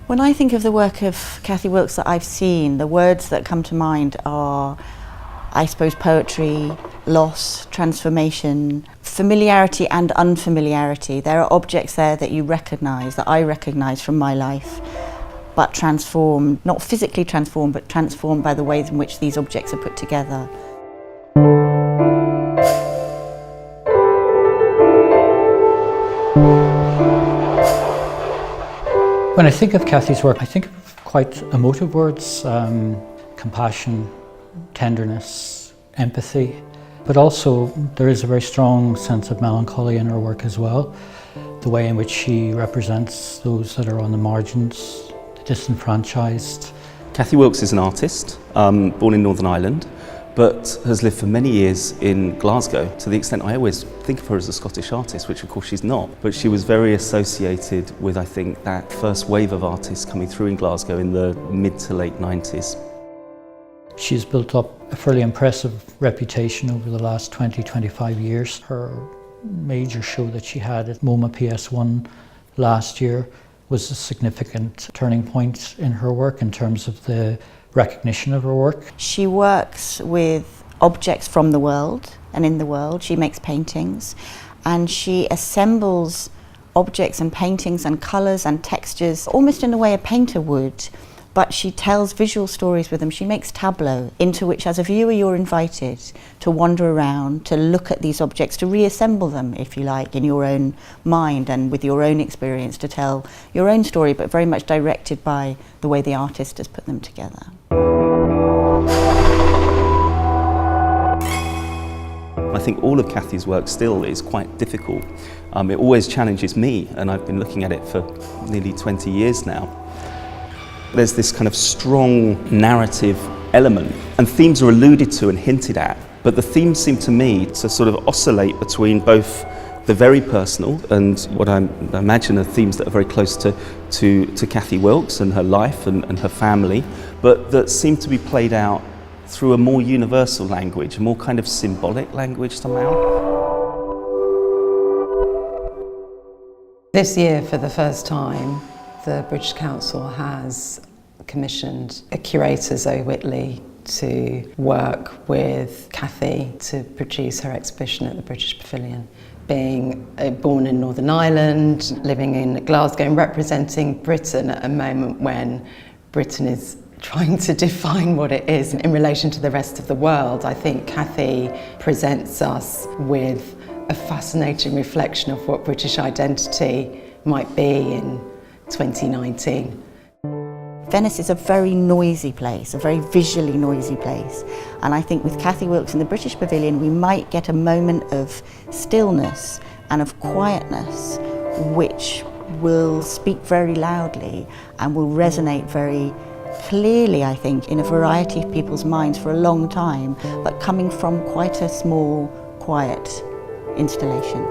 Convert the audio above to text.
When I think of the work of Cathy Wilkes that I've seen, the words that come to mind are, I suppose, poetry, loss, transformation, familiarity and unfamiliarity. There are objects there that you recognise, that I recognise from my life, but transformed, not physically transformed, but transformed by the ways in which these objects are put together. When I think of Cathy's work, I think of quite emotive words, compassion, tenderness, empathy, but also there is a very strong sense of melancholy in her work as well. The way in which she represents those that are on the margins, the disenfranchised. Cathy Wilkes is an artist, born in Northern Ireland, but has lived for many years in Glasgow, to the extent I always think of her as a Scottish artist, which of course she's not. But she was very associated with, I think, that first wave of artists coming through in Glasgow in the mid to late 90s. She's built up a fairly impressive reputation over the last 20-25 years. Her major show that she had at MoMA PS1 last year was a significant turning point in her work in terms of the recognition of her work. She works with objects from the world and in the world. She makes paintings and she assembles objects and paintings and colours and textures almost in the way a painter would, but she tells visual stories with them. She makes tableaux into which as a viewer you're invited to wander around, to look at these objects, to reassemble them, if you like, in your own mind and with your own experience, to tell your own story, but very much directed by the way the artist has put them together. I think all of Cathy's work still is quite difficult. It always challenges me, and I've been looking at it for nearly 20 years now. There's this kind of strong narrative element, and themes are alluded to and hinted at, but the themes seem to me to sort of oscillate between both the very personal and what I imagine are themes that are very close to Cathy Wilkes and her life and her family, but that seem to be played out through a more universal language, a more kind of symbolic language somehow. This year, for the first time, the British Council has commissioned a curator, Zoé Whitley, to work with Cathy to produce her exhibition at the British Pavilion. Being born in Northern Ireland, living in Glasgow and representing Britain at a moment when Britain is trying to define what it is in relation to the rest of the world, I think Cathy presents us with a fascinating reflection of what British identity might be in 2019. Venice is a very noisy place, a very visually noisy place. And I think with Cathy Wilkes in the British Pavilion, we might get a moment of stillness and of quietness, which will speak very loudly and will resonate very clearly, I think, in a variety of people's minds for a long time, but coming from quite a small, quiet installation.